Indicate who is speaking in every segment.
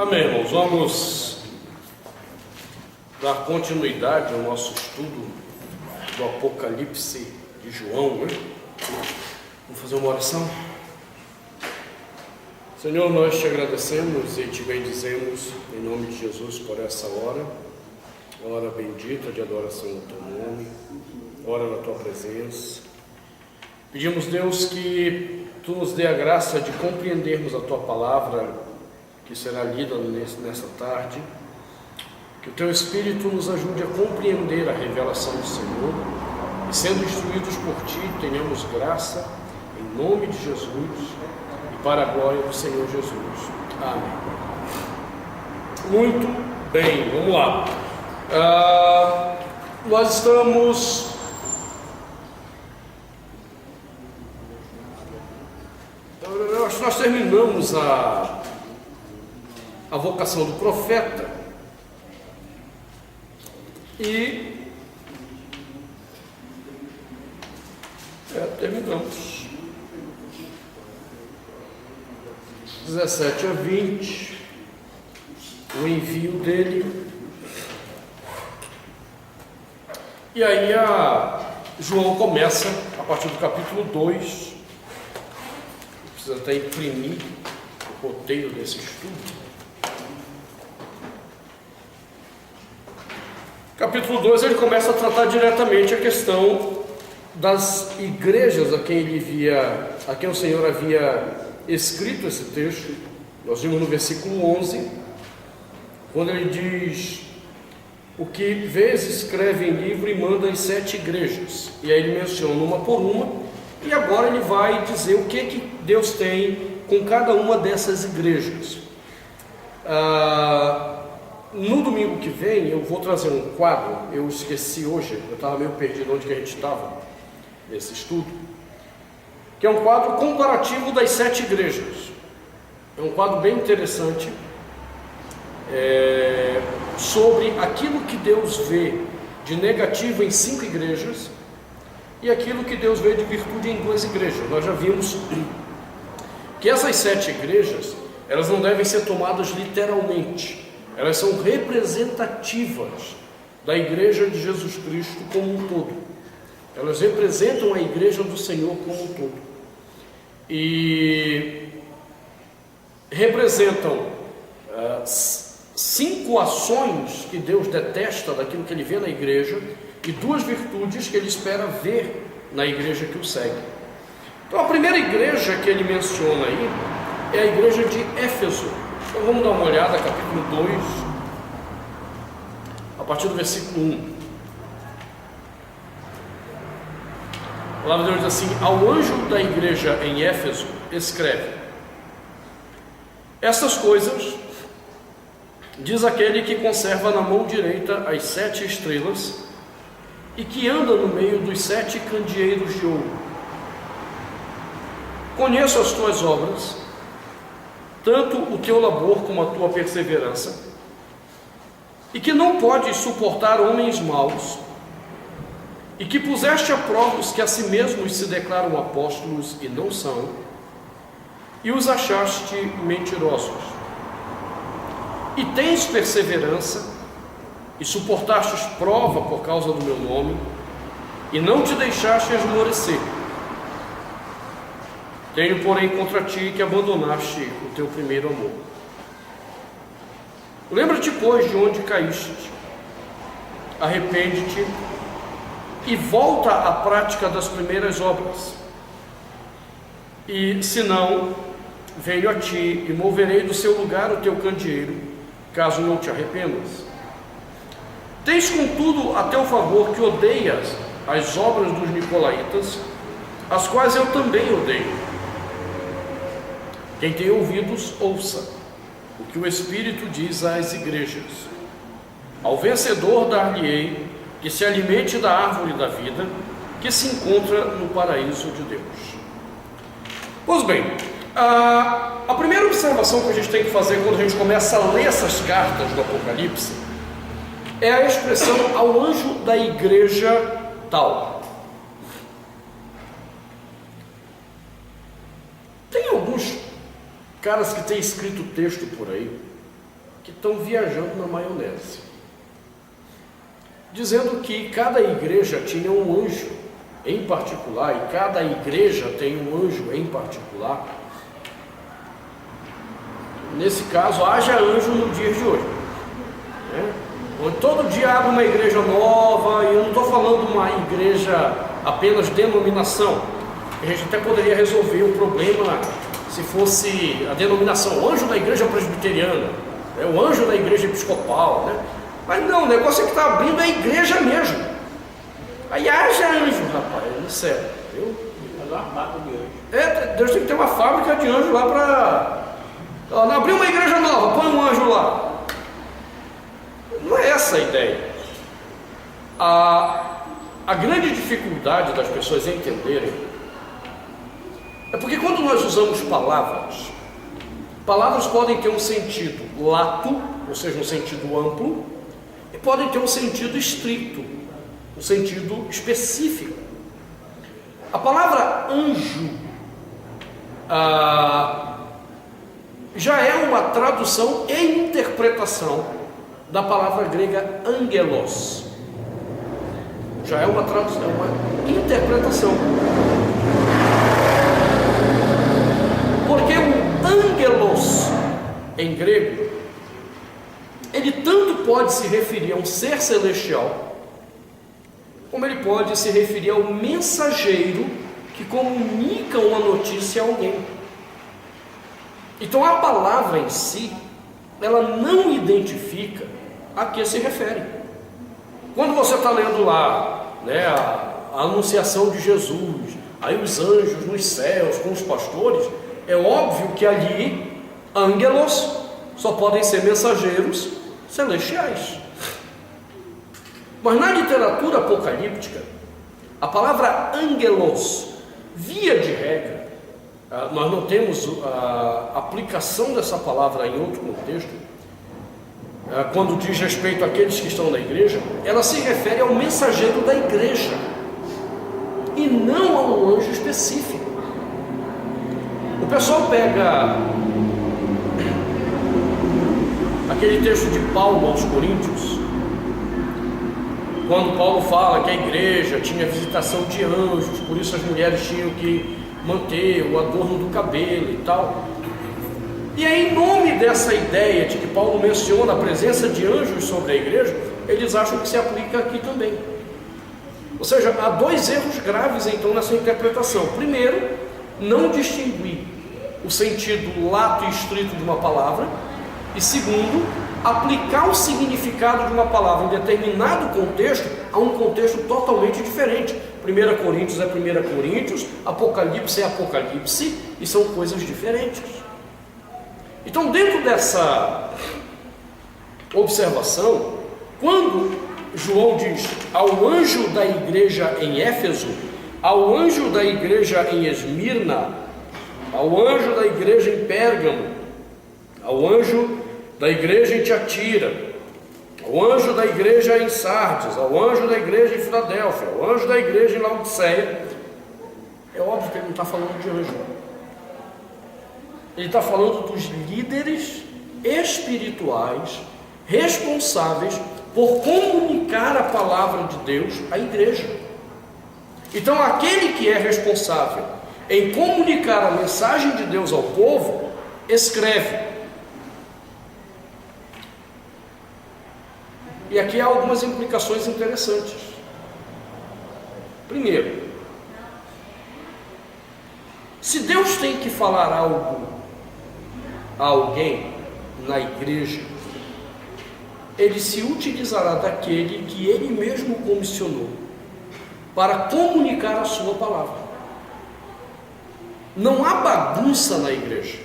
Speaker 1: Amém, irmãos. Vamos dar continuidade ao nosso estudo do Apocalipse de João, né? Vamos fazer uma oração? Senhor, nós te agradecemos e te bendizemos em nome de Jesus por essa hora bendita de adoração ao teu nome, hora na tua presença. Pedimos, Deus, que tu nos dê a graça de compreendermos a tua palavra que será lida nessa tarde, que o teu Espírito nos ajude a compreender a revelação do Senhor e, sendo instruídos por ti, tenhamos graça em nome de Jesus e para a glória do Senhor Jesus. Amém. Muito bem, vamos lá. Nós terminamos a vocação do profeta e terminamos 17 a 20, o envio dele, e aí João começa a partir do capítulo 2, precisa até imprimir o roteiro desse estudo. Capítulo 2, ele começa a tratar diretamente a questão das igrejas a quem o Senhor havia escrito esse texto. Nós vimos no versículo 11, quando ele diz: o que vês, escreve em livro e manda às 7 igrejas. E aí ele menciona uma por uma, e agora ele vai dizer o que Deus tem com cada uma dessas igrejas. No domingo que vem eu vou trazer um quadro, eu esqueci hoje, eu estava meio perdido onde que a gente estava nesse estudo, que é um quadro comparativo das 7 igrejas. É um quadro bem interessante, sobre aquilo que Deus vê de negativo em 5 igrejas e aquilo que Deus vê de virtude em 2 igrejas. Nós já vimos que essas 7 igrejas, elas não devem ser tomadas literalmente. Elas são representativas da igreja de Jesus Cristo como um todo. Elas representam a igreja do Senhor como um todo. E representam 5 ações que Deus detesta daquilo que Ele vê na igreja e 2 virtudes que Ele espera ver na igreja que o segue. Então a primeira igreja que Ele menciona aí é a igreja de Éfeso. Então vamos dar uma olhada, capítulo 2, a partir do versículo 1. A palavra de Deus diz assim: ao anjo da igreja em Éfeso escreve: estas coisas diz aquele que conserva na mão direita as 7 estrelas e que anda no meio dos 7 candeeiros de ouro. Conheço as tuas obras, tanto o teu labor como a tua perseverança, e que não podes suportar homens maus, e que puseste a prova os que a si mesmos se declaram apóstolos e não são, e os achaste mentirosos. E tens perseverança, e suportastes prova por causa do meu nome, e não te deixaste esmorecer. Tenho, porém, contra ti que abandonaste o teu primeiro amor. Lembra-te, pois, de onde caíste, arrepende-te e volta à prática das primeiras obras. E, se não, venho a ti e moverei do seu lugar o teu candeeiro, caso não te arrependas. Tens, contudo, a teu favor que odeias as obras dos nicolaítas, as quais eu também odeio. Quem tem ouvidos, ouça o que o Espírito diz às igrejas. Ao vencedor dar-lhe-ei que se alimente da árvore da vida, que se encontra no paraíso de Deus. Pois bem, a primeira observação que a gente tem que fazer quando a gente começa a ler essas cartas do Apocalipse é a expressão ao anjo da igreja tal. Tem alguns caras que têm escrito texto por aí, que estão viajando na maionese, dizendo que cada igreja tinha um anjo em particular, e cada igreja tem um anjo em particular. Nesse caso, haja anjo no dia de hoje, né? Onde todo dia abre uma igreja nova, e eu não estou falando uma igreja apenas denominação. A gente até poderia resolver o problema se fosse a denominação, o anjo da igreja presbiteriana, né? O anjo da igreja episcopal, né? Mas não, o negócio é que está abrindo a igreja mesmo. Aí haja anjo, rapaz, no céu, viu? Deus tem que ter uma fábrica de anjo lá para... Não, abriu uma igreja nova, põe um anjo lá. Não é essa a ideia. A grande dificuldade das pessoas entenderem é porque quando nós usamos palavras podem ter um sentido lato, ou seja, um sentido amplo, e podem ter um sentido estrito, um sentido específico. A palavra anjo já é uma tradução e interpretação da palavra grega angelos. Já é uma tradução, é uma interpretação. Porque o angelos em grego, ele tanto pode se referir a um ser celestial, como ele pode se referir ao mensageiro que comunica uma notícia a alguém. Então a palavra em si, ela não identifica a que se refere. Quando você está lendo lá, né, a anunciação de Jesus, aí os anjos nos céus com os pastores, é óbvio que ali, angelos, só podem ser mensageiros celestiais. Mas na literatura apocalíptica, a palavra angelos, via de regra, nós não temos a aplicação dessa palavra em outro contexto, quando diz respeito àqueles que estão na igreja, ela se refere ao mensageiro da igreja, e não a um anjo específico. O pessoal pega aquele texto de Paulo aos Coríntios, quando Paulo fala que a igreja tinha visitação de anjos, por isso as mulheres tinham que manter o adorno do cabelo e tal. E aí, em nome dessa ideia de que Paulo menciona a presença de anjos sobre a igreja, eles acham que se aplica aqui também. Ou seja, há dois erros graves então nessa interpretação. Primeiro, não distinguir o sentido lato e estrito de uma palavra, e segundo, aplicar o significado de uma palavra em determinado contexto a um contexto totalmente diferente. 1 Coríntios é 1 Coríntios, Apocalipse é Apocalipse, e são coisas diferentes. Então, dentro dessa observação, quando João diz ao anjo da igreja em Éfeso, ao anjo da igreja em Esmirna, ao anjo da igreja em Pérgamo, ao anjo da igreja em Tiatira, ao anjo da igreja em Sardes, ao anjo da igreja em Filadélfia, ao anjo da igreja em Laodiceia, é óbvio que ele não está falando de anjo. Ele está falando dos líderes espirituais responsáveis por comunicar a palavra de Deus à igreja. Então, aquele que é responsável em comunicar a mensagem de Deus ao povo, escreve. E aqui há algumas implicações interessantes. Primeiro, se Deus tem que falar algo a alguém na igreja, ele se utilizará daquele que ele mesmo comissionou para comunicar a sua palavra. Não há bagunça na igreja.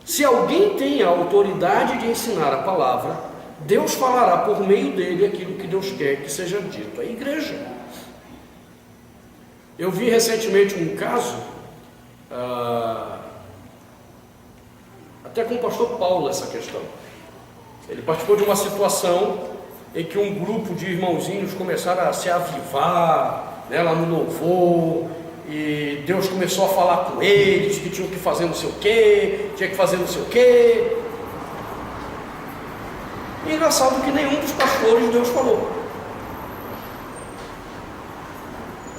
Speaker 1: Se alguém tem a autoridade de ensinar a palavra, Deus falará por meio dele aquilo que Deus quer que seja dito à igreja. Eu vi recentemente um caso, até com o pastor Paulo, essa questão. Ele participou de uma situação em que um grupo de irmãozinhos começaram a se avivar, né, lá no louvor, e Deus começou a falar com eles que tinham que fazer não sei o quê, tinha que fazer não sei o quê. E é engraçado que nenhum dos pastores Deus falou.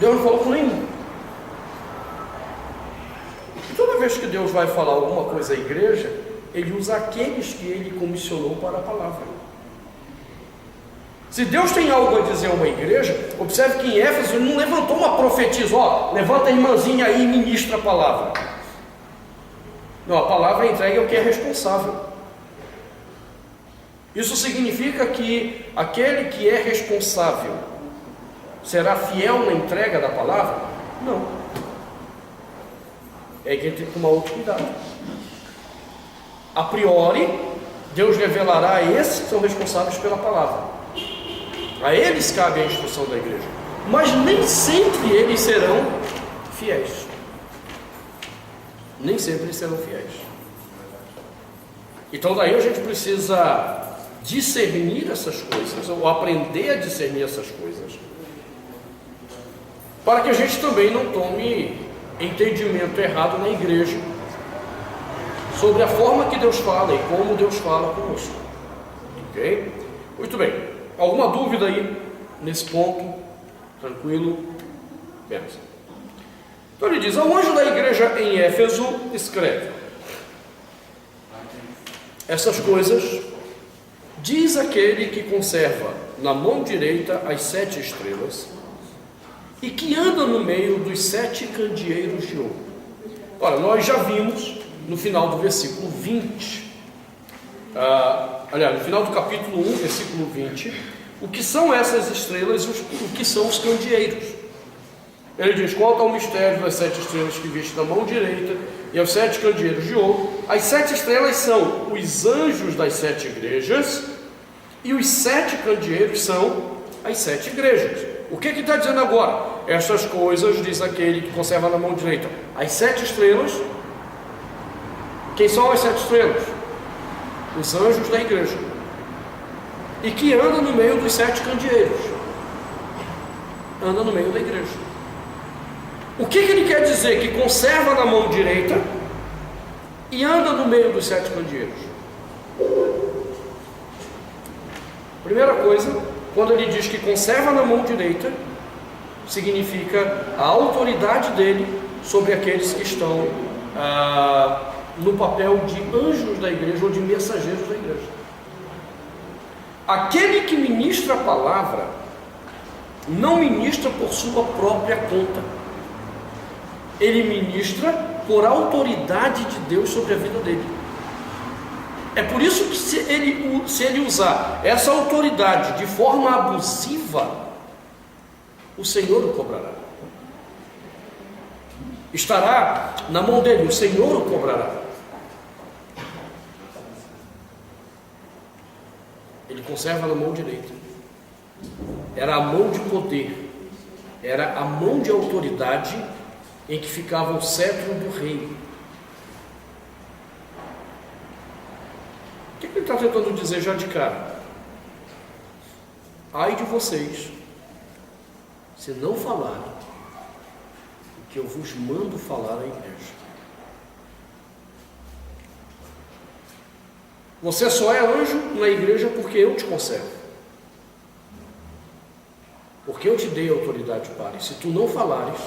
Speaker 1: Deus não falou com nenhum. E toda vez que Deus vai falar alguma coisa à igreja, Ele usa aqueles que Ele comissionou para a palavra. Se Deus tem algo a dizer a uma igreja, observe que em Éfeso Ele não levantou uma profetisa, levanta a irmãzinha aí e ministra a palavra. Não, a palavra é entregue ao que é responsável. Isso significa que aquele que é responsável será fiel na entrega da palavra? Não. É que ele tem que tomar outro cuidado. A priori, Deus revelará a esses que são responsáveis pela palavra. A eles cabe a instrução da igreja. Mas nem sempre eles serão fiéis. Nem sempre eles serão fiéis. Então daí a gente precisa discernir essas coisas, ou aprender a discernir essas coisas, para que a gente também não tome entendimento errado na igreja sobre a forma que Deus fala e como Deus fala conosco. Ok? Muito bem. Alguma dúvida aí nesse ponto? Tranquilo? Benção. Então ele diz: ao anjo da igreja em Éfeso escreve: essas coisas diz aquele que conserva na mão direita as 7 estrelas e que anda no meio dos 7 candeeiros de ouro. Ora, nós já vimos no final do versículo 20, aliás, no final do capítulo 1, versículo 20, o que são essas estrelas, o que são os candeeiros. Ele diz: quanto ao mistério das 7 estrelas que viste na mão direita e aos 7 candeeiros de ouro, as 7 estrelas são os anjos das 7 igrejas e os 7 candeeiros são as 7 igrejas. O que está dizendo agora? Estas coisas, diz aquele que conserva na mão direita as 7 estrelas. Quem são as 7 estrelas? Os anjos da igreja. E que anda no meio dos 7 candeeiros. Anda no meio da igreja. O que ele quer dizer? Que conserva na mão direita e anda no meio dos 7 candeeiros. Primeira coisa, quando ele diz que conserva na mão direita, significa a autoridade dele sobre aqueles que estão no papel de anjos da igreja ou de mensageiros da igreja. Aquele que ministra a palavra não ministra por sua própria conta. Ele ministra por autoridade de Deus sobre a vida dele. É por isso que se ele usar essa autoridade de forma abusiva, o Senhor o cobrará. Estará na mão dele, o Senhor o cobrará. Ele conserva na mão direita. Era a mão de poder, era a mão de autoridade em que ficava o cetro do rei. O que ele está tentando dizer já de cara? Ai de vocês, se não falarem o que eu vos mando falar à igreja. Você só é anjo na igreja porque eu te conservo. Porque eu te dei autoridade para. E se tu não falares,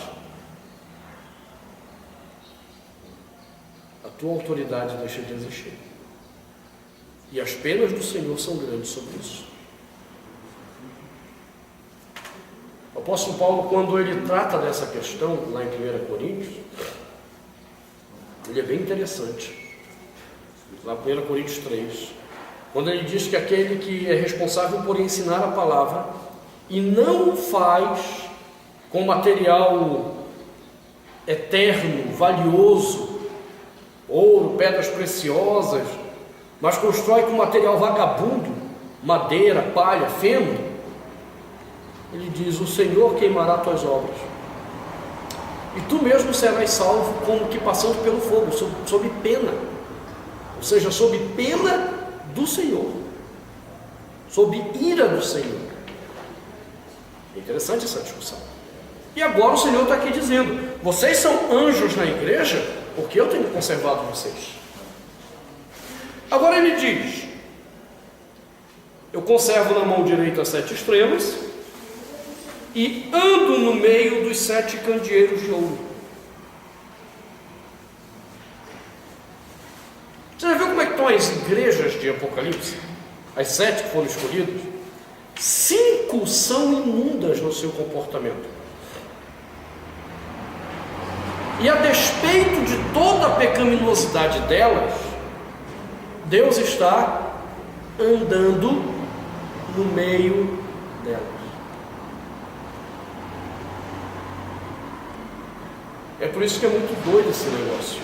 Speaker 1: a tua autoridade deixa de existir. E as penas do Senhor são grandes sobre isso. O apóstolo Paulo, quando ele trata dessa questão, lá em 1 Coríntios, ele é bem interessante. Lá em 1 Coríntios 3, quando ele diz que aquele que é responsável por ensinar a palavra e não o faz com material eterno, valioso, ouro, pedras preciosas, mas constrói com material vagabundo, madeira, palha, feno, ele diz: o Senhor queimará tuas obras, e tu mesmo serás salvo como que passando pelo fogo, sob pena, ou seja, sob pena do Senhor, sob ira do Senhor. É interessante essa discussão. E agora o Senhor está aqui dizendo: vocês são anjos na igreja porque eu tenho conservado vocês. Agora ele diz: Eu conservo na mão direita as 7 estrelas e ando no meio dos 7 candeeiros de ouro. Você já viu como é que estão as igrejas de Apocalipse? As 7 que foram escolhidas? 5 são imundas no seu comportamento. E a despeito de toda a pecaminosidade delas, Deus está andando no meio delas. É por isso que é muito doido esse negócio.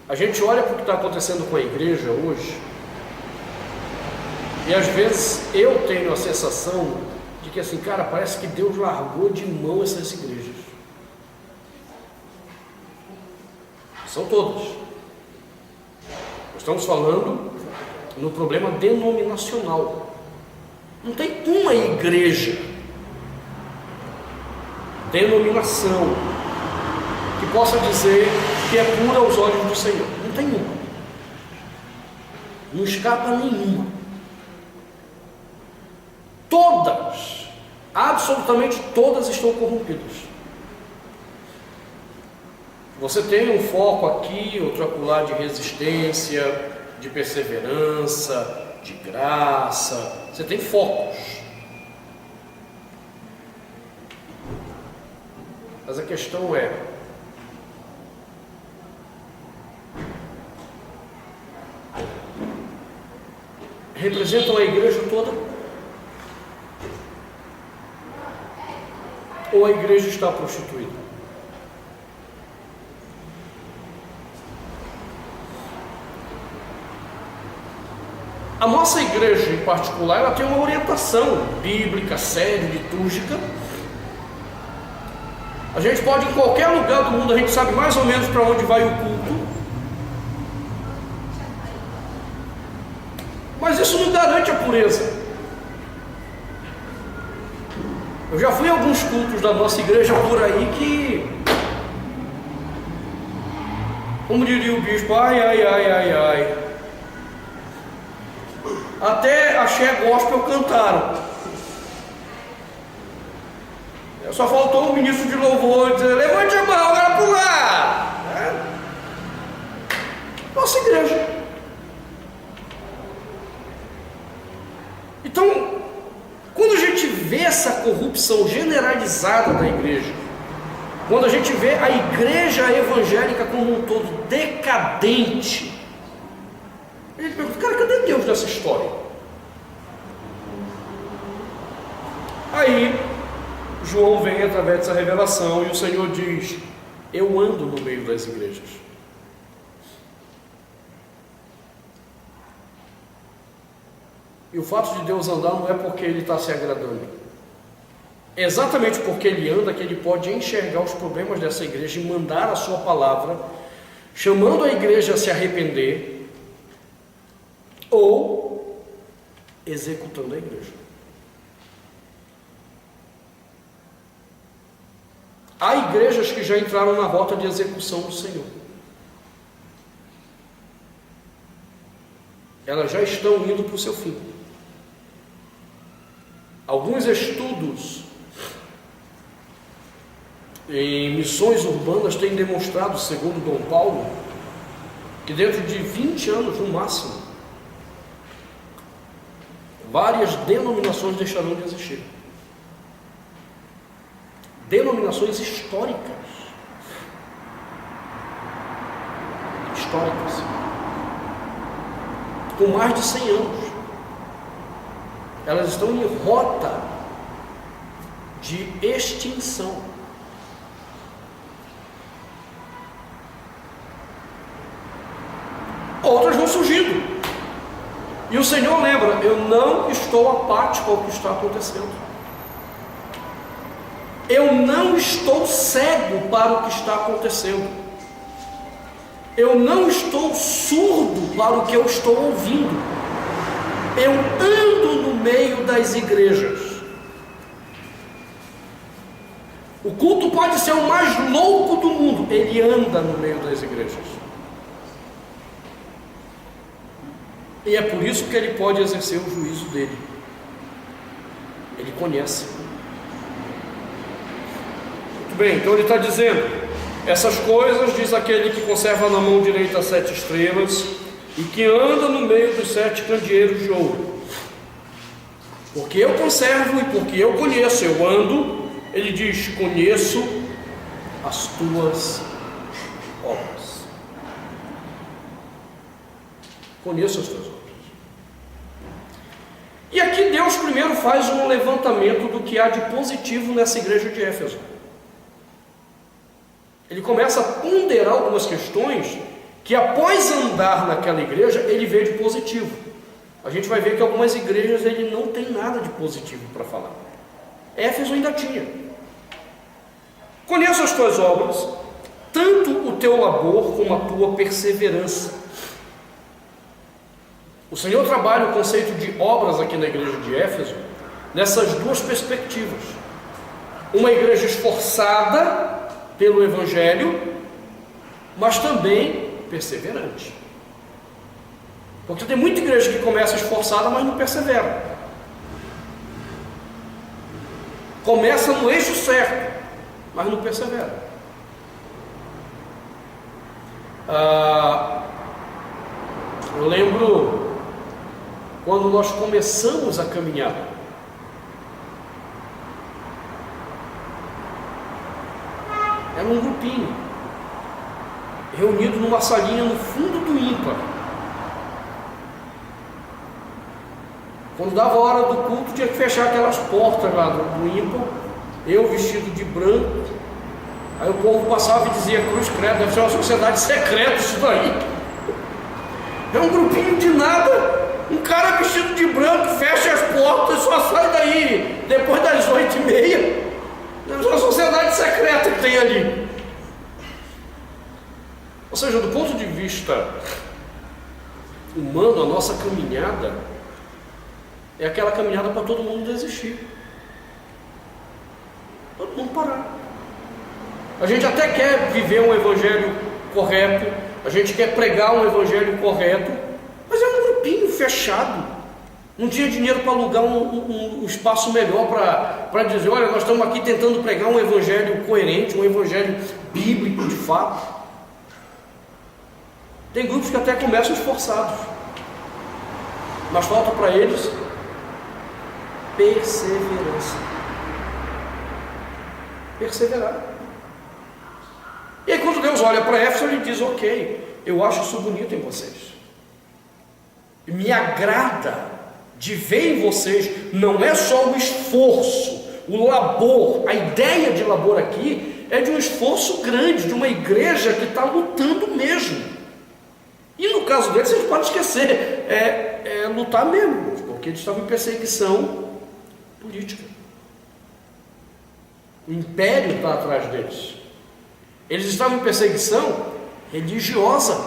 Speaker 1: A gente olha para o que está acontecendo com a igreja hoje, e às vezes eu tenho a sensação de que assim, cara, parece que Deus largou de mão essas igrejas. São todas. Nós estamos falando no problema denominacional. Não tem uma igreja, denominação, que possa dizer que é pura aos olhos do Senhor. Não tem uma. Não escapa nenhuma. Todas, absolutamente todas estão corrompidas. Você tem um foco aqui, outro acolá de resistência, de perseverança, de graça. Você tem focos. Mas a questão é: representam a igreja toda? Ou a igreja está prostituída? A nossa igreja em particular, ela tem uma orientação bíblica, séria, litúrgica. A gente pode ir em qualquer lugar do mundo, a gente sabe mais ou menos para onde vai o culto. Mas isso não garante a pureza. Eu já fui a alguns cultos da nossa igreja por aí que, como diria o bispo, ai. Até axé gospel cantaram. Só faltou o ministro de louvor dizer: levante a mão, agora pular. Nossa igreja. Então, quando a gente vê essa corrupção generalizada da igreja, quando a gente vê a igreja evangélica como um todo decadente, a gente pergunta: cara, cadê Deus nessa história? Aí João vem através dessa revelação e o Senhor diz: eu ando no meio das igrejas. E o fato de Deus andar não é porque Ele está se agradando. É exatamente porque Ele anda que Ele pode enxergar os problemas dessa igreja e mandar a sua palavra, chamando a igreja a se arrepender, ou executando a igreja. Há igrejas que já entraram na rota de execução do Senhor. Elas já estão indo para o seu fim. Alguns estudos em missões urbanas têm demonstrado, segundo Dom Paulo, que dentro de 20 anos no máximo, várias denominações deixarão de existir. Denominações históricas. Com mais de 100 anos. Elas estão em rota de extinção. Outras vão surgindo. E o Senhor lembra: eu não estou apático ao que está acontecendo. Eu não estou cego para o que está acontecendo. Eu não estou surdo para o que eu estou ouvindo. Eu ando no meio das igrejas. O culto pode ser o mais louco do mundo, ele anda no meio das igrejas. E é por isso que ele pode exercer o juízo dele. Ele conhece. Muito bem, então ele está dizendo: essas coisas diz aquele que conserva na mão direita 7 estrelas e que anda no meio dos 7 candeeiros de ouro. Porque eu conservo e porque eu conheço, eu ando, ele diz: conheço as tuas obras. Conheço as tuas obras. E aqui Deus primeiro faz um levantamento do que há de positivo nessa igreja de Éfeso. Ele começa a ponderar algumas questões que, após andar naquela igreja, ele vê de positivo. A gente vai ver que algumas igrejas ele não tem nada de positivo para falar. Éfeso ainda tinha. Conheço as tuas obras, tanto o teu labor como a tua perseverança. O Senhor trabalha o conceito de obras aqui na igreja de Éfeso nessas duas perspectivas. Uma igreja esforçada pelo Evangelho, mas também perseverante. Porque tem muita igreja que começa esforçada, mas não persevera. Começa no eixo certo, mas não persevera. Eu lembro quando nós começamos a caminhar. Era um grupinho, reunido numa salinha no fundo do ímpar. Quando dava a hora do culto, tinha que fechar aquelas portas lá do ímpar. Eu vestido de branco. Aí o povo passava e dizia: cruz credo, deve ser uma sociedade secreta isso daí. É um grupinho de nada. Um cara vestido de branco fecha as portas e só sai daí depois das 8h30. É uma sociedade secreta que tem ali. Ou seja, do ponto de vista humano, a nossa caminhada é aquela caminhada para todo mundo desistir, todo mundo parar. A gente até quer viver um evangelho correto, a gente quer pregar um evangelho correto, mas é um grupinho fechado. Não tinha dinheiro para alugar um espaço melhor para dizer: olha, nós estamos aqui tentando pregar um evangelho coerente, um evangelho bíblico de fato. Tem grupos que até começam esforçados, mas falta para eles perseverança. Perseverar. E aí quando Deus olha para Éfeso, ele diz: ok, eu acho isso bonito em vocês, me agrada de ver em vocês, não é só o esforço, o labor. A ideia de labor aqui é de um esforço grande, de uma igreja que está lutando mesmo. E no caso deles, vocês podem esquecer, é lutar mesmo, porque eles estavam em perseguição política. O império está atrás deles. Eles estavam em perseguição religiosa.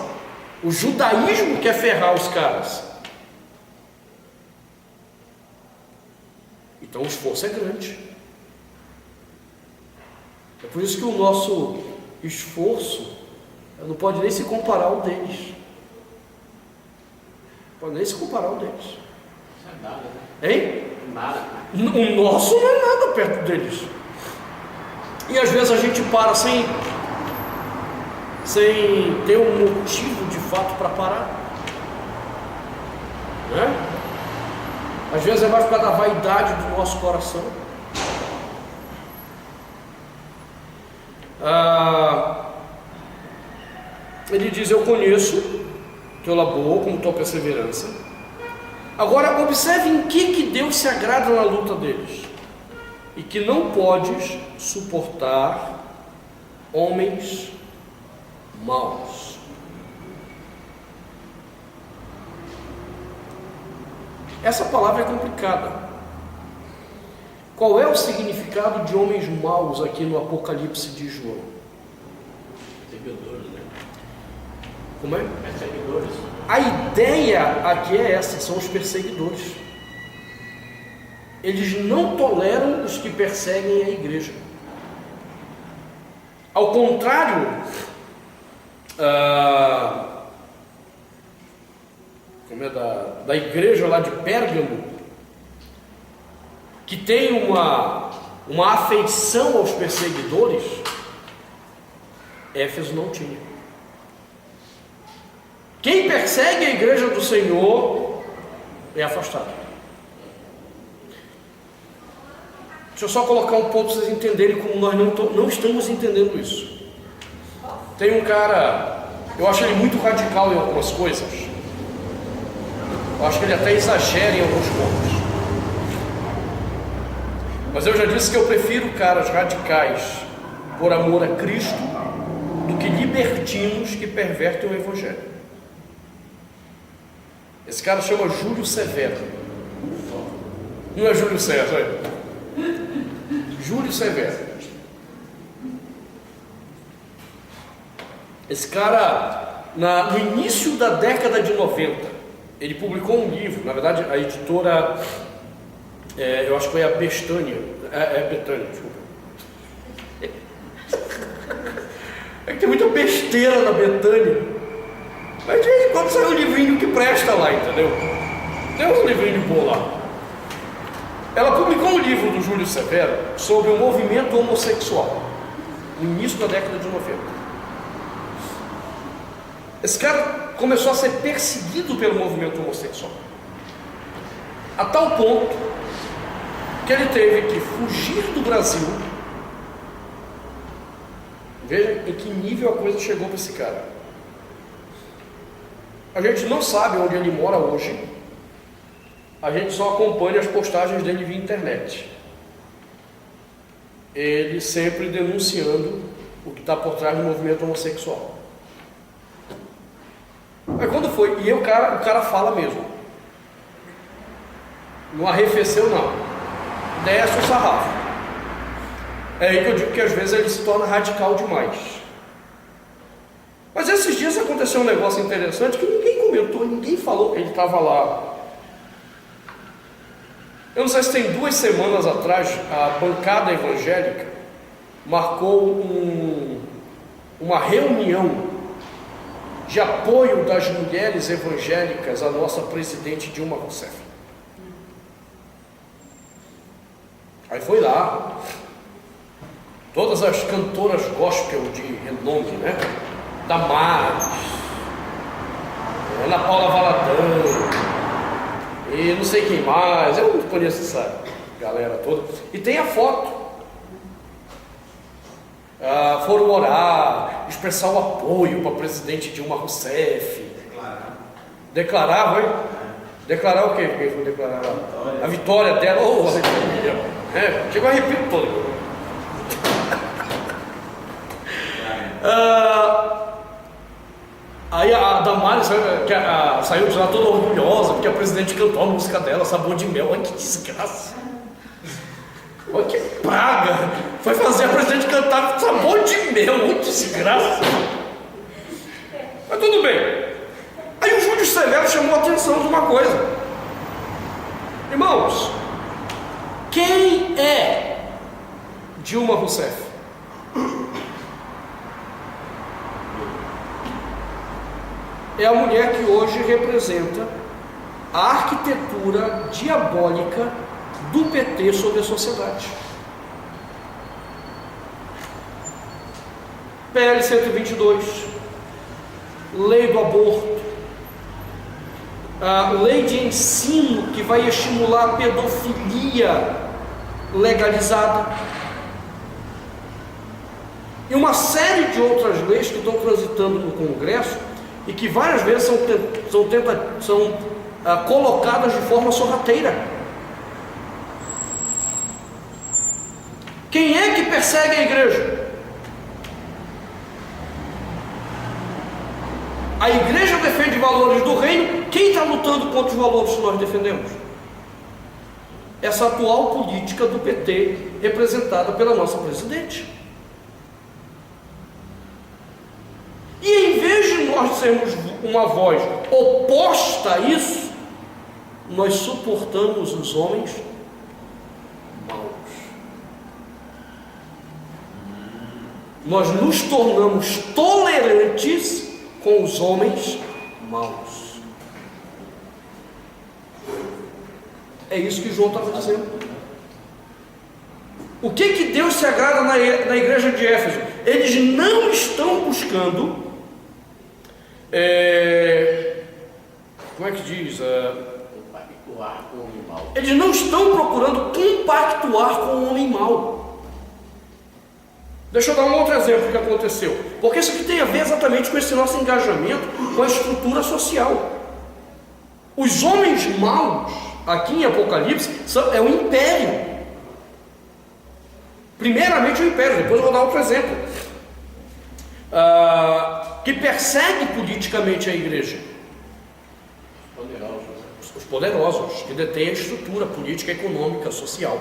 Speaker 1: O judaísmo quer ferrar os caras. Então o esforço é grande. É por isso que o nosso esforço não pode nem se comparar ao deles. Não pode nem se comparar ao deles.
Speaker 2: Isso é nada, né?
Speaker 1: Hein?
Speaker 2: Nada.
Speaker 1: O nosso não é nada perto deles. E às vezes a gente para sem ter um motivo de fato para parar, né? Às vezes é mais por causa da vaidade do nosso coração. Ele diz: eu conheço teu labor, como tua perseverança. Agora observe em que Deus se agrada na luta deles: e que não podes suportar homens maus. Essa palavra é complicada. Qual é o significado de homens maus aqui no Apocalipse de João?
Speaker 2: Perseguidores, né?
Speaker 1: Como é?
Speaker 2: Perseguidores.
Speaker 1: A ideia aqui é essa: são os perseguidores. Eles não toleram os que perseguem a igreja. Ao contrário, como da igreja lá de Pérgamo, que tem uma afeição aos perseguidores, Éfeso não tinha. Quem persegue a igreja do Senhor é afastado. Deixa eu só colocar um ponto para vocês entenderem como nós não estamos entendendo isso. Tem um cara, eu acho ele muito radical em algumas coisas. Eu acho que ele até exagera em alguns pontos. Mas eu já disse que eu prefiro caras radicais por amor a Cristo do que libertinos que pervertem o Evangelho. Esse cara chama Júlio Severo. Não é Júlio César, é? Júlio Severo. Esse cara, no início da década de 90, ele publicou um livro. Na verdade, a editora, eu acho que foi a Betânia. Betânia, desculpa. É que tem muita besteira na Betânia. Mas de vez em quando sai um livrinho que presta lá, entendeu? Tem uns livrinhos bons lá. Ela publicou um livro do Júlio Severo sobre o movimento homossexual, no início da década de 90. Esse cara começou a ser perseguido pelo movimento homossexual, a tal ponto que ele teve que fugir do Brasil. Veja em que nível a coisa chegou para esse cara. A gente não sabe onde ele mora hoje. A gente só acompanha as postagens dele via internet. Ele sempre denunciando o que está por trás do movimento homossexual. Mas quando foi, e o cara fala mesmo. Não arrefeceu não. Desce o sarrafo. É aí que eu digo que às vezes ele se torna radical demais. Mas esses dias aconteceu um negócio interessante que ninguém comentou, ninguém falou. Ele estava lá. Eu não sei se tem 2 semanas atrás, a bancada evangélica marcou uma reunião de apoio das mulheres evangélicas à nossa presidente Dilma Rousseff. Aí foi lá, todas as cantoras gospel de renome, né? Damares, Ana Paula Valadão, e não sei quem mais, eu não conheço essa galera toda. E tem a foto. Foram orar, expressar o apoio para a presidente Dilma Rousseff. Declarar, foi? Declarar o quê? Quem foi declarar lá? A vitória dela. Oh, chegou a arrepio todo. Aí a Damares saiu de lá toda orgulhosa, porque a presidente cantou a música dela, Sabor de Mel. Olha que desgraça. Olha que praga. Foi fazer a presidente cantar Sabor de Mel. Olha que desgraça. Mas tudo bem. Aí o Júlio Severo chamou a atenção de uma coisa. Irmãos, quem é Dilma Rousseff? É a mulher que hoje representa a arquitetura diabólica do PT sobre a sociedade. PL 122, lei do aborto, a lei de ensino que vai estimular a pedofilia legalizada, e uma série de outras leis que estão transitando no Congresso e que várias vezes são colocadas de forma sorrateira. Quem é que persegue a igreja? A igreja defende valores do reino. Quem está lutando contra os valores que nós defendemos? Essa atual política do PT, representada pela nossa presidente. E em vez de nós sermos uma voz oposta a isso, nós suportamos os homens maus. Nós nos tornamos tolerantes com os homens maus. É isso que João estava dizendo. O que Deus se agrada na igreja de Éfeso? Eles não estão buscando, como é que diz?
Speaker 2: Compactuar com o homem mau.
Speaker 1: Eles não estão procurando compactuar com o homem mau. Deixa eu dar um outro exemplo que aconteceu, porque isso aqui tem a ver exatamente com esse nosso engajamento com a estrutura social. Os homens maus, aqui em Apocalipse, é o império. Primeiramente o império, depois eu vou dar outro exemplo, que persegue politicamente a igreja. Os poderosos, que detêm a estrutura política, econômica, social.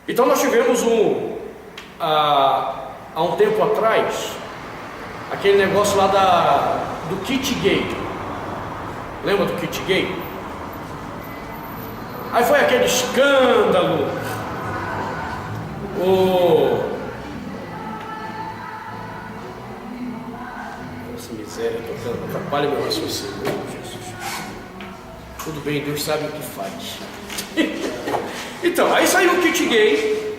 Speaker 1: Então nós tivemos há um tempo atrás, aquele negócio lá do kit gay. Lembra do kit gay? Aí foi aquele escândalo. Essa miséria tocando, atrapalha meu raciocínio, Jesus. Tudo bem, Deus sabe o que faz. Então, aí saiu o kit gay.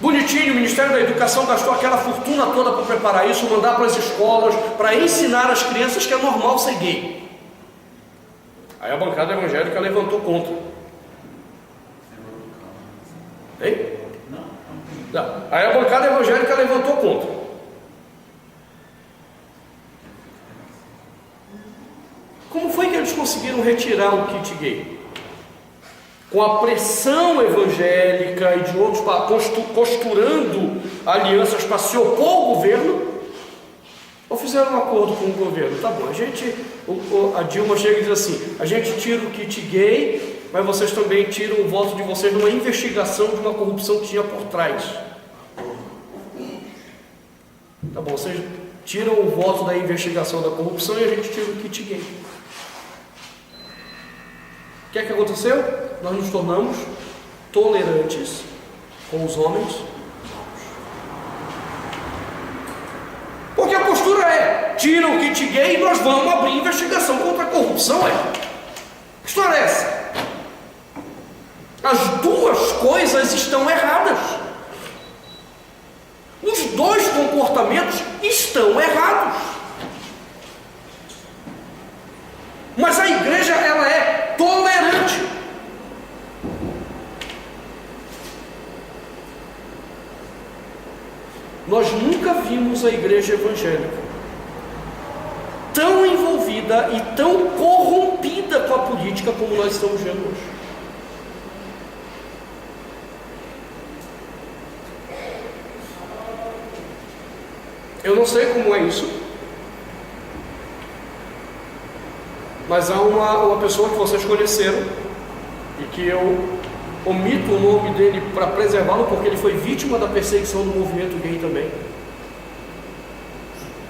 Speaker 1: Bonitinho, o Ministério da Educação gastou aquela fortuna toda para preparar isso, mandar para as escolas, para ensinar as crianças que é normal ser gay. Aí a bancada evangélica levantou contra. Hein? Não. Aí a bancada evangélica levantou contra. Como foi que eles conseguiram retirar o kit gay? Com a pressão evangélica e de outros, costurando alianças para se opor ao governo, ou fizeram um acordo com o governo? Tá bom, a Dilma chega e diz assim: a gente tira o kit gay, mas vocês também tiram o voto de vocês numa investigação de uma corrupção que tinha por trás. Tá bom, vocês tiram o voto da investigação da corrupção e a gente tira o kit gay. O que é que aconteceu? Nós nos tornamos tolerantes com os homens. Porque a postura é: tira o kit gay e nós vamos abrir investigação contra a corrupção. Que história é essa? As duas coisas estão erradas. Os dois comportamentos estão errados. Mas a igreja, ela é tolerante. Nós nunca vimos a igreja evangélica tão envolvida e tão corrompida com a política como nós estamos vendo hoje. Eu não sei como é isso, mas há uma pessoa que vocês conheceram e que eu omito o nome dele para preservá-lo, porque ele foi vítima da perseguição do movimento gay também.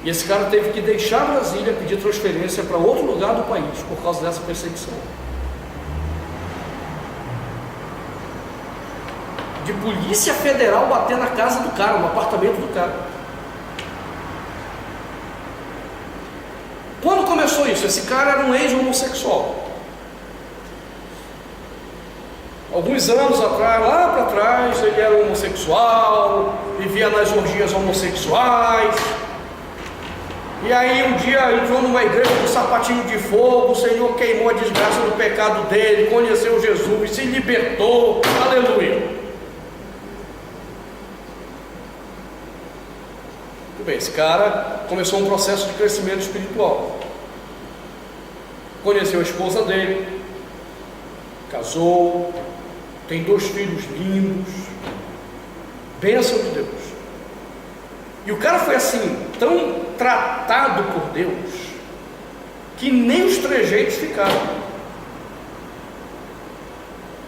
Speaker 1: E esse cara teve que deixar Brasília, pedir transferência para outro lugar do país por causa dessa perseguição. De polícia federal bater na casa do cara, no apartamento do cara. Quando começou isso? Esse cara era um ex-homossexual. Alguns anos atrás, lá para trás, ele era homossexual, vivia nas orgias homossexuais. E aí um dia entrou numa igreja com um sapatinho de fogo, o Senhor queimou a desgraça do pecado dele, conheceu Jesus, se libertou, aleluia. Muito bem, esse cara começou um processo de crescimento espiritual. Conheceu a esposa dele, casou, tem 2 filhos lindos, bênção de Deus. E o cara foi assim, tão tratado por Deus, que nem os trejeitos ficaram.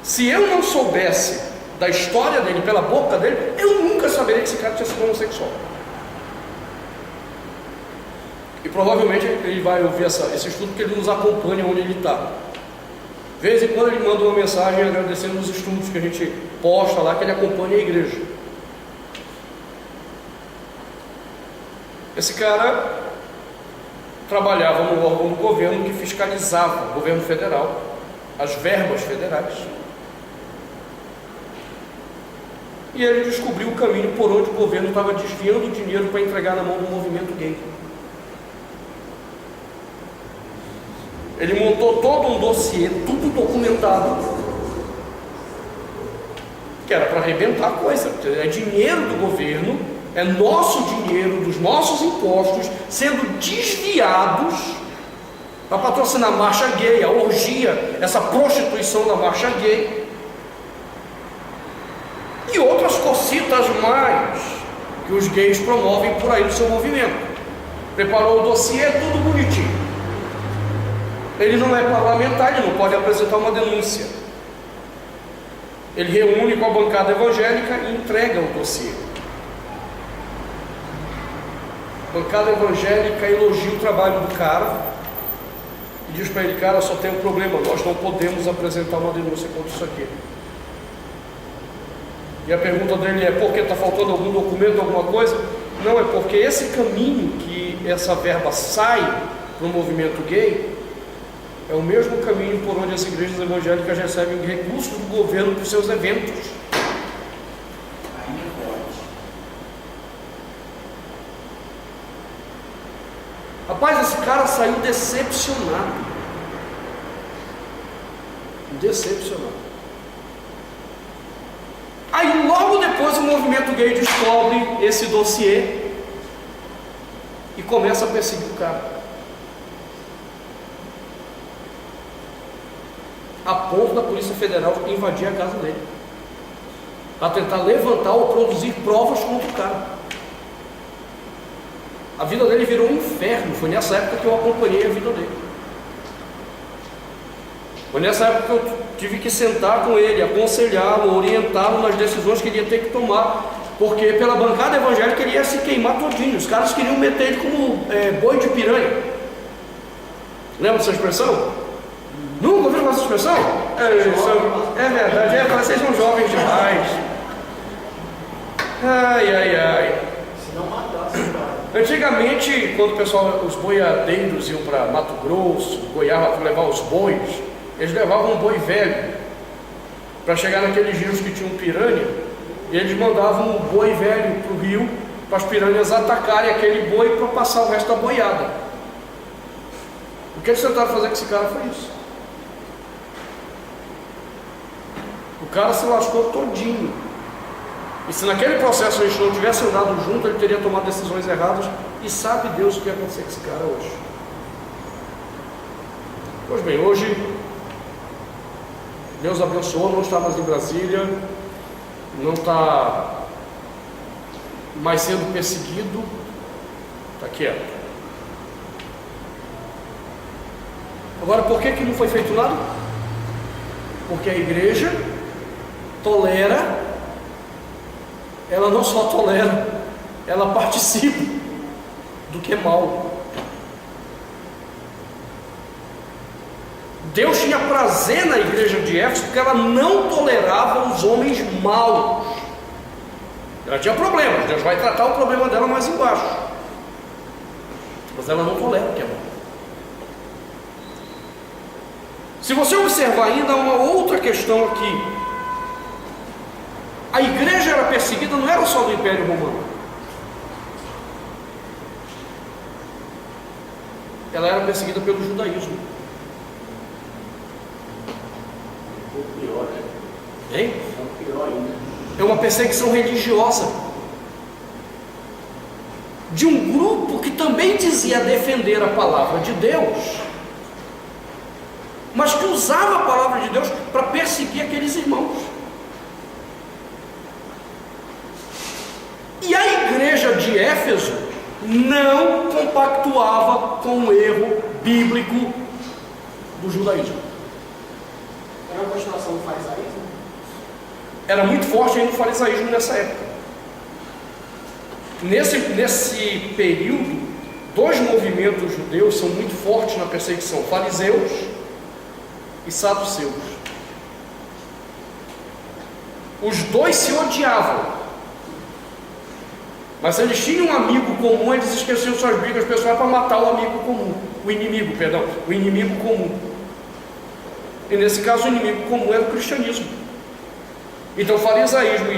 Speaker 1: Se eu não soubesse da história dele pela boca dele, eu nunca saberia que esse cara tinha sido homossexual. E provavelmente ele vai ouvir esse estudo, porque ele nos acompanha onde ele está. De vez em quando ele manda uma mensagem agradecendo os estudos que a gente posta lá, que ele acompanha a igreja. Esse cara trabalhava no órgão do governo que fiscalizava, o governo federal, as verbas federais. E ele descobriu o caminho por onde o governo estava desviando o dinheiro para entregar na mão do movimento gay. Ele montou todo um dossiê, tudo documentado, que era para arrebentar a coisa. É dinheiro do governo, é nosso dinheiro, dos nossos impostos, sendo desviados para patrocinar a marcha gay, a orgia, essa prostituição da marcha gay. E outras cocitas mais que os gays promovem por aí no seu movimento. Preparou o dossiê, tudo bonitinho. Ele não é parlamentar, ele não pode apresentar uma denúncia. Ele reúne com a bancada evangélica e entrega o dossiê. A bancada evangélica elogia o trabalho do cara e diz para ele: cara, só tem um problema, nós não podemos apresentar uma denúncia contra isso aqui. E a pergunta dele é: por que está faltando algum documento, alguma coisa? Não, é porque esse caminho que essa verba sai para o movimento gay é o mesmo caminho por onde as igrejas evangélicas recebem recursos do governo para os seus eventos. Rapaz, esse cara saiu decepcionado. Decepcionado. Aí logo depois o movimento gay descobre esse dossiê e começa a perseguir o cara. A ponto da Polícia Federal invadir a casa dele, para tentar levantar ou produzir provas contra o cara. A vida dele virou um inferno. Foi nessa época que eu acompanhei a vida dele. Foi nessa época que eu tive que sentar com ele, aconselhá-lo, orientá-lo nas decisões que ele ia ter que tomar, porque pela bancada evangélica ele ia se queimar todinho. Os caras queriam meter ele como boi de piranha. Lembra dessa expressão? Nunca ouviu essa expressão? É verdade, vocês são jovens demais. Ai.
Speaker 2: Se não matasse, cara.
Speaker 1: Antigamente, quando o pessoal, os boiadeiros iam para Mato Grosso, Goiás, para levar os bois, eles levavam um boi velho para chegar naqueles rios que tinham piranha, e eles mandavam um boi velho para o rio para as piranhas atacarem aquele boi para passar o resto da boiada. O que eles tentaram fazer com esse cara foi isso. O cara se lascou todinho. E se naquele processo eles não tivessem andado junto, ele teria tomado decisões erradas. E sabe Deus o que ia acontecer com esse cara hoje. Pois bem, hoje Deus abençoou, não está mais em Brasília, não está mais sendo perseguido, está quieto. Agora, por que não foi feito nada? Porque a igreja tolera, ela não só tolera, ela participa do que é mal. Deus tinha prazer na igreja de Éfeso porque ela não tolerava os homens maus. Ela tinha problemas, Deus vai tratar o problema dela mais embaixo, mas ela não tolera o que é mal. Se você observar ainda, há uma outra questão aqui. A igreja era perseguida, não era só do Império Romano. Ela era perseguida pelo judaísmo.
Speaker 2: O pior, né?
Speaker 1: Hein?
Speaker 2: É o pior ainda.
Speaker 1: É uma perseguição religiosa de um grupo que também dizia defender a palavra de Deus, mas que usava a palavra de Deus para perseguir aqueles irmãos. E a igreja de Éfeso não compactuava com o erro bíblico do judaísmo.
Speaker 3: Era uma continuação do farisaísmo?
Speaker 1: Era muito forte ainda o farisaísmo nessa época. Nesse período, dois movimentos judeus são muito fortes na perseguição: fariseus e saduceus. Os dois se odiavam, mas eles tinham um amigo comum, eles esqueciam suas brigas pessoais para matar o inimigo comum. E nesse caso o inimigo comum era o cristianismo. Então o farisaísmo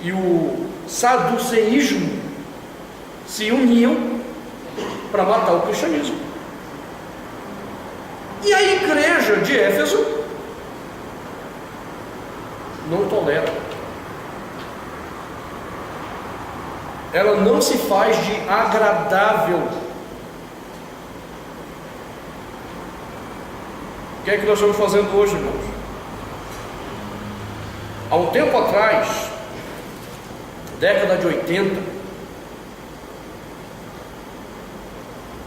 Speaker 1: e o saduceísmo se uniam para matar o cristianismo. E a igreja de Éfeso não tolera. Ela não se faz de agradável. O que é que nós estamos fazendo hoje, irmãos? Há um tempo atrás, década de 80,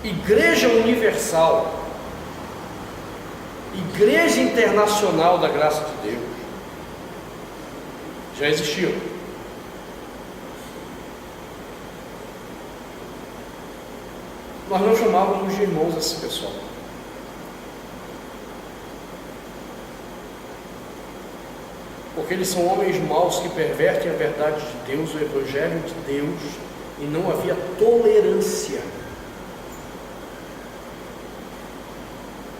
Speaker 1: Igreja Universal, Igreja Internacional da Graça de Deus, já existiam. Nós não chamávamos de irmãos esse pessoal. Porque eles são homens maus que pervertem a verdade de Deus, o Evangelho de Deus, e não havia tolerância.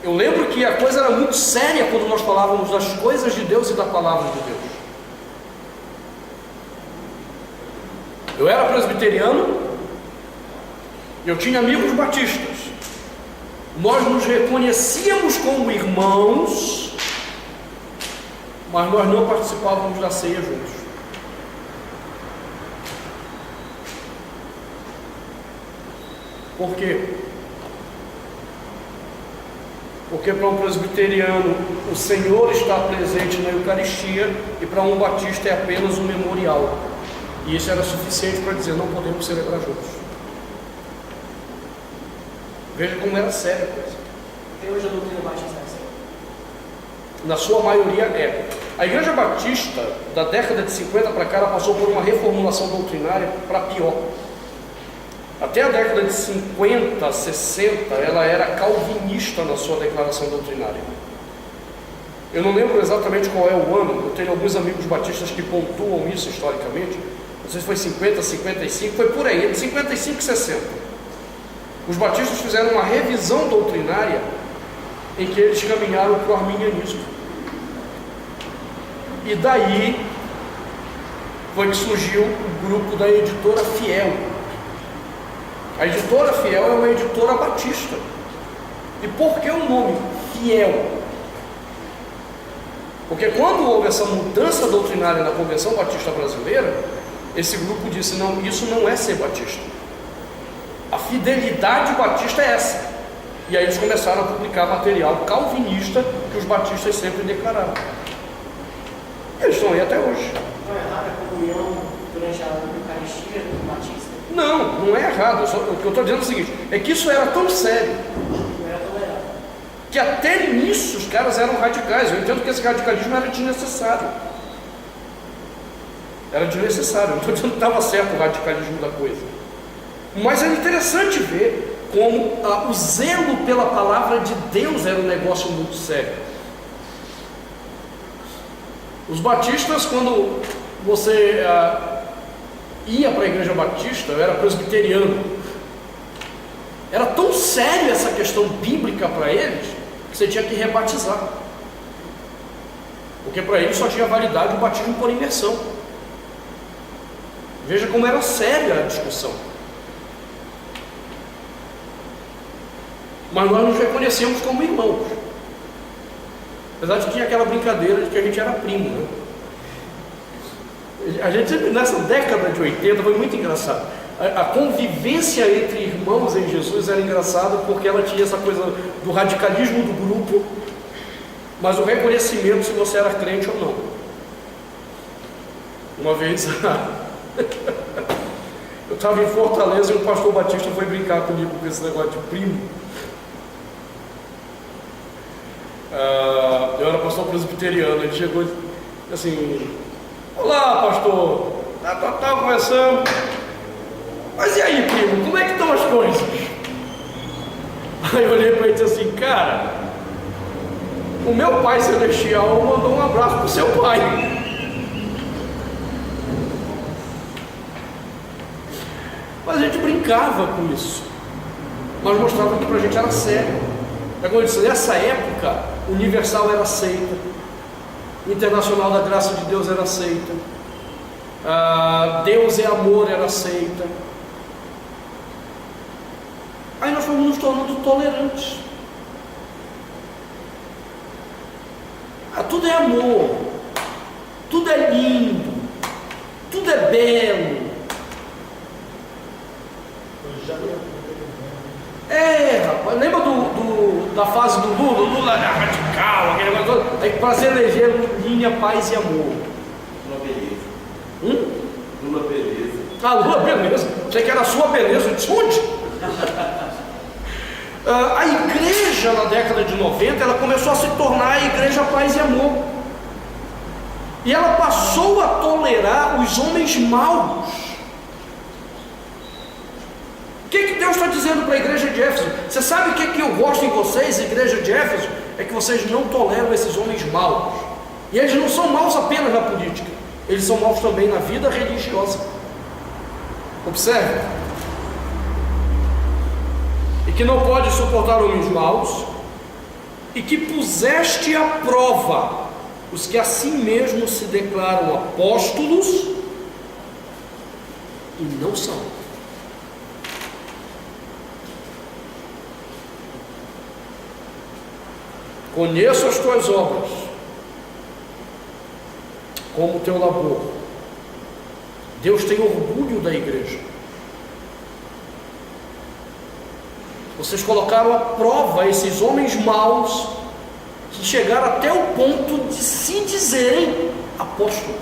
Speaker 1: Eu lembro que a coisa era muito séria quando nós falávamos das coisas de Deus e da palavra de Deus. Eu era presbiteriano e eu tinha amigos batistas. Nós nos reconhecíamos como irmãos, mas nós não participávamos da ceia juntos. Por quê? Porque para um presbiteriano o Senhor está presente na Eucaristia e para um batista é apenas um memorial. E isso era suficiente para dizer: não podemos celebrar juntos. Veja como era séria a coisa.
Speaker 3: Até hoje a doutrina batista é assim.
Speaker 1: Na sua maioria é. A Igreja Batista, da década de 50 para cá, ela passou por uma reformulação doutrinária para pior. Até a década de 50, 60, ela era calvinista na sua declaração doutrinária. Eu não lembro exatamente qual é o ano, eu tenho alguns amigos batistas que pontuam isso historicamente. Não sei se foi 50, 55, foi por aí, entre 55 e 60. Os batistas fizeram uma revisão doutrinária em que eles caminharam para o arminianismo. E daí foi que surgiu o grupo da Editora Fiel. A Editora Fiel é uma editora batista. E por que o nome Fiel? Porque quando houve essa mudança doutrinária na Convenção Batista Brasileira, esse grupo disse: não, isso não é ser batista. A fidelidade batista é essa. E aí eles começaram a publicar material calvinista que os batistas sempre declararam. E eles estão aí até hoje.
Speaker 3: Não é errado a comunhão durante a Eucaristia do batista?
Speaker 1: Não, não é errado. O que eu estou dizendo é o seguinte: é que isso era tão sério
Speaker 3: Não era tolerado.
Speaker 1: que até nisso os caras eram radicais. Eu entendo que esse radicalismo era desnecessário. Era desnecessário. Não estou dizendo que estava certo o radicalismo da coisa. Mas é interessante ver como o zelo pela palavra de Deus era um negócio muito sério. Os batistas, quando você ia para a igreja batista, eu era presbiteriano, era tão sério essa questão bíblica para eles, que você tinha que rebatizar. Porque para eles só tinha validade o batismo por imersão. Veja como era séria a discussão. Mas nós nos reconhecemos como irmãos. Apesar de que tinha aquela brincadeira de que a gente era primo, né? A gente, nessa década de 80, foi muito engraçado. A convivência entre irmãos em Jesus era engraçada, porque ela tinha essa coisa do radicalismo do grupo, mas o reconhecimento se você era crente ou não. Uma vez eu estava em Fortaleza e um pastor batista foi brincar comigo com esse negócio de primo. Eu era pastor presbiteriano. Ele chegou assim: olá, pastor, tá conversando, mas e aí, primo, como é que estão as coisas? Aí eu olhei para ele e disse assim: cara, o meu pai celestial mandou um abraço pro seu pai. Mas a gente brincava com isso, mas mostrava que pra gente era sério. É como eu disse, nessa época, Universal era aceita, Internacional da Graça de Deus era aceita, Deus é Amor era aceita. Aí nós fomos nos tornando tolerantes. Tudo é amor, tudo é lindo, tudo é belo. Rapaz, lembra da fase do Lula? Lula era radical, aquele negócio todo. Aí para se eleger, linha, paz e amor.
Speaker 4: Lula beleza. Lula beleza.
Speaker 1: Lula beleza. Achei que era a sua beleza. Eu disse, onde? A igreja na década de 90, ela começou a se tornar a igreja paz e amor. E ela passou a tolerar os homens maus. O que Deus está dizendo para a igreja de Éfeso? Você sabe o que eu gosto em vocês, igreja de Éfeso? É que vocês não toleram esses homens maus. E eles não são maus apenas na política, eles são maus também na vida religiosa. Observe. E que não pode suportar homens maus, e que puseste à prova os que a si mesmos se declaram apóstolos e não são. Conheço as tuas obras, como o teu labor. Deus tem orgulho da igreja. Vocês colocaram à prova esses homens maus, que chegaram até o ponto de se dizerem apóstolos.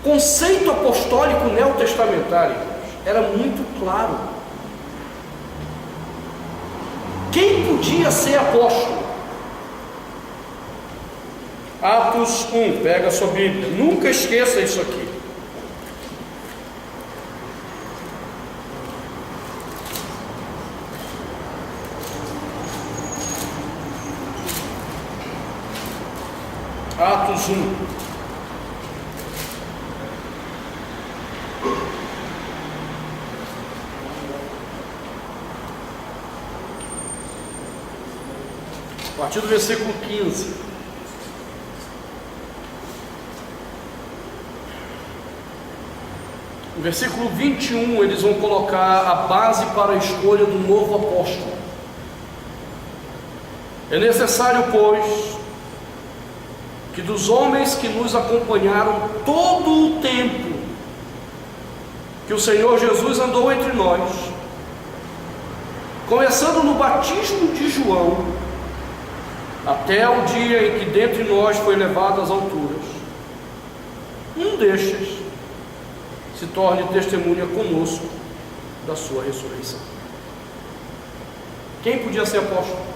Speaker 1: O conceito apostólico neotestamentário era muito claro. Quem podia ser apóstolo? Atos 1, pega a sua Bíblia, nunca esqueça isso aqui. Atos 1. A partir do versículo 15. No versículo 21, eles vão colocar a base para a escolha do novo apóstolo. É necessário, pois, que dos homens que nos acompanharam todo o tempo que o Senhor Jesus andou entre nós, começando no batismo de João, até o dia em que dentre nós foi levado às alturas, um destes se torne testemunha conosco da sua ressurreição. Quem podia ser apóstolo?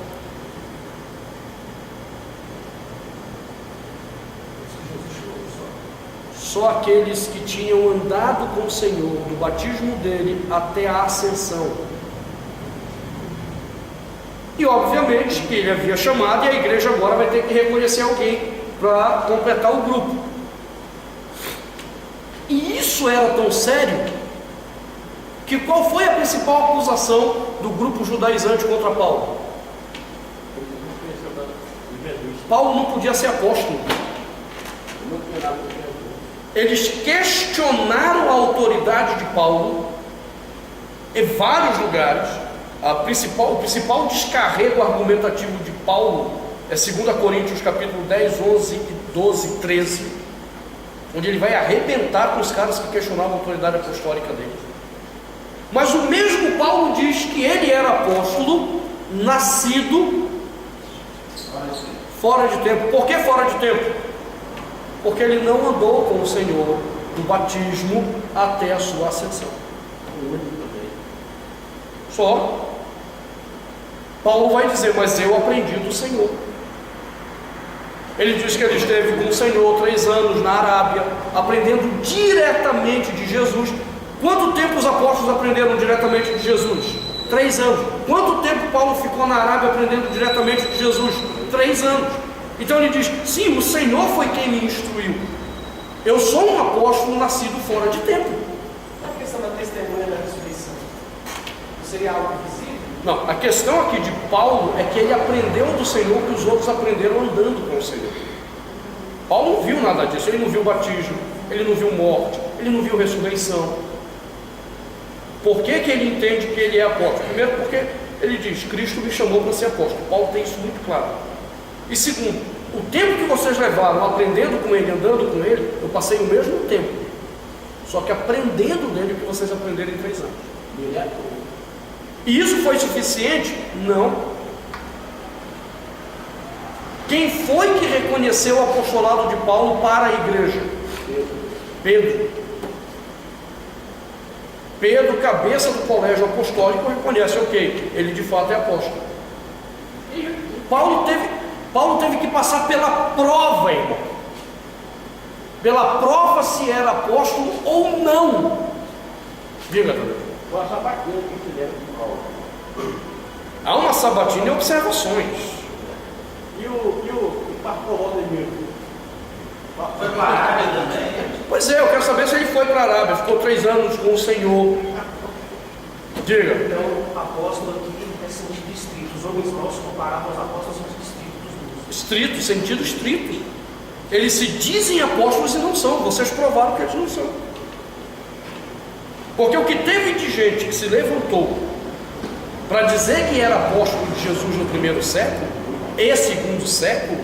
Speaker 1: Só aqueles que tinham andado com o Senhor, do batismo dele até a ascensão. E obviamente que ele havia chamado, e a igreja agora vai ter que reconhecer alguém para completar o grupo. E isso era tão sério que qual foi a principal acusação do grupo judaizante contra Paulo? Paulo não podia ser apóstolo. Eles questionaram a autoridade de Paulo em vários lugares. O principal descarrego argumentativo de Paulo é 2 Coríntios capítulo 10, 11, 12 e 13, onde ele vai arrebentar com os caras que questionavam a autoridade apostólica dele. Mas o mesmo Paulo diz que ele era apóstolo, nascido fora de tempo. Por que fora de tempo? Porque ele não andou com o Senhor do batismo até a sua ascensão. Só. Paulo vai dizer, mas eu aprendi do Senhor. Ele diz que ele esteve com o Senhor 3 anos na Arábia, aprendendo diretamente de Jesus. Quanto tempo os apóstolos aprenderam diretamente de Jesus? 3 anos. Quanto tempo Paulo ficou na Arábia aprendendo diretamente de Jesus? 3 anos. Então ele diz, sim, o Senhor foi quem me instruiu. Eu sou um apóstolo nascido fora de tempo.
Speaker 3: A questão da testemunha da ressurreição? Não seria algo visível?
Speaker 1: Não, a questão aqui de Paulo é que ele aprendeu do Senhor que os outros aprenderam andando com o Senhor. Paulo não viu nada disso, ele não viu batismo, ele não viu morte, ele não viu ressurreição. Por que que ele entende que ele é apóstolo? Primeiro porque ele diz, Cristo me chamou para ser apóstolo. Paulo tem isso muito claro. E segundo, o tempo que vocês levaram aprendendo com ele, andando com ele, eu passei o mesmo tempo, só que aprendendo dele o que vocês aprenderam em 3 anos. E isso foi suficiente? Não. Quem foi que reconheceu o apostolado de Paulo para a igreja? Pedro. Pedro, cabeça do colégio apostólico, reconhece, ok, ele de fato é apóstolo. Paulo teve que passar pela prova, irmão. Pela prova se era apóstolo ou não. Diga, Tadeu.
Speaker 2: Foi a sabatina que fizeram com Paulo.
Speaker 1: Há uma sabatina e observações.
Speaker 2: E o pastor Rodrigo?
Speaker 4: Foi para a Arábia também?
Speaker 1: Pois é, eu quero saber se ele foi para a Arábia, ficou 3 anos com o Senhor. Diga.
Speaker 3: Então, apóstolo aqui é sentido estrito. Os homens maus comparados aos apóstolos são estritos.
Speaker 1: Estrito, sentido estrito. Eles se dizem apóstolos e não são. Vocês provaram que eles não são. Porque o que teve de gente que se levantou para dizer que era apóstolo de Jesus no 1º século e 2º século,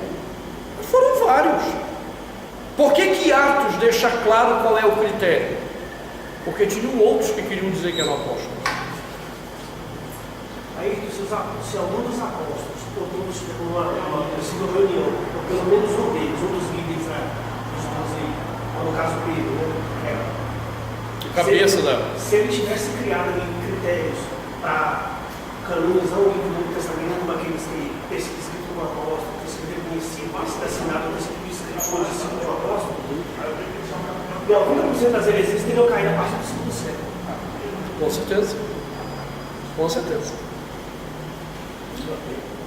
Speaker 1: foram vários. Por que Atos deixa claro qual é o critério? Porque tinham outros que queriam dizer que eram apóstolos.
Speaker 3: Aí, se algum dos apóstolos, ou todos numa reunião, ou pelo menos um dos líderes, dos 12, no caso Pedro, né?
Speaker 1: Cabeça
Speaker 3: se ele tivesse criado ali critérios para canonizar o livro do Novo Testamento, como aqueles que escrito como apóstolo, que escrever conhecido, que está assinado por escrito como discípulo do apóstolo, e 90% das heresias teriam caído a partir do 2º século.
Speaker 1: Com certeza. Com certeza.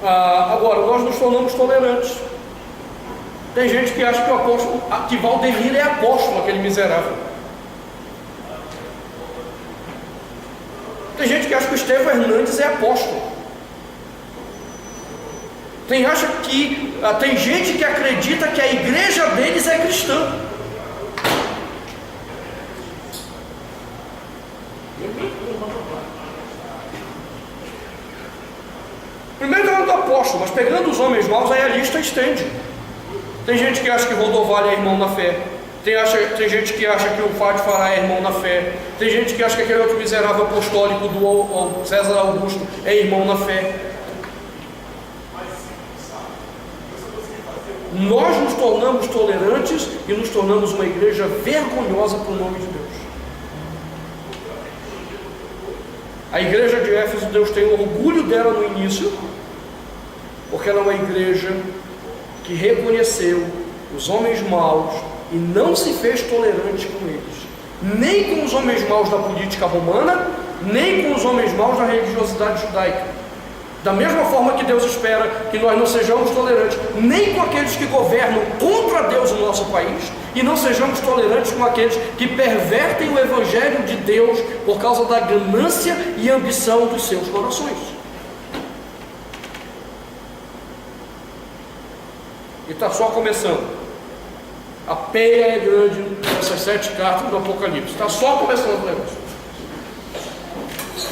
Speaker 1: Agora, nós nos tornamos tolerantes. Tem gente que acha que o apóstolo, que Valdemir é apóstolo, aquele miserável. Tem gente que acha que o Estevão Hernandes é apóstolo. Tem gente que acredita que a igreja deles é cristã. Primeiro é do apóstolo, mas pegando os homens maus, aí a lista estende. Tem gente que acha que Rodovalho é irmão na fé. Tem gente que acha que o Fábio Fará é irmão na fé. Tem gente que acha que aquele outro miserável apostólico do César Augusto é irmão na fé. Nós nos tornamos tolerantes e nos tornamos uma igreja vergonhosa para o nome de Deus. A igreja de Éfeso, Deus tem orgulho dela no início, porque ela é uma igreja que reconheceu os homens maus e não se fez tolerante com eles, nem com os homens maus da política romana, nem com os homens maus da religiosidade judaica. Da mesma forma que Deus espera que nós não sejamos tolerantes nem com aqueles que governam contra Deus no nosso país, e não sejamos tolerantes com aqueles que pervertem o evangelho de Deus por causa da ganância e ambição dos seus corações. E está só começando. A peia é grande nessas 7 cartas do Apocalipse. Está só começando o negócio.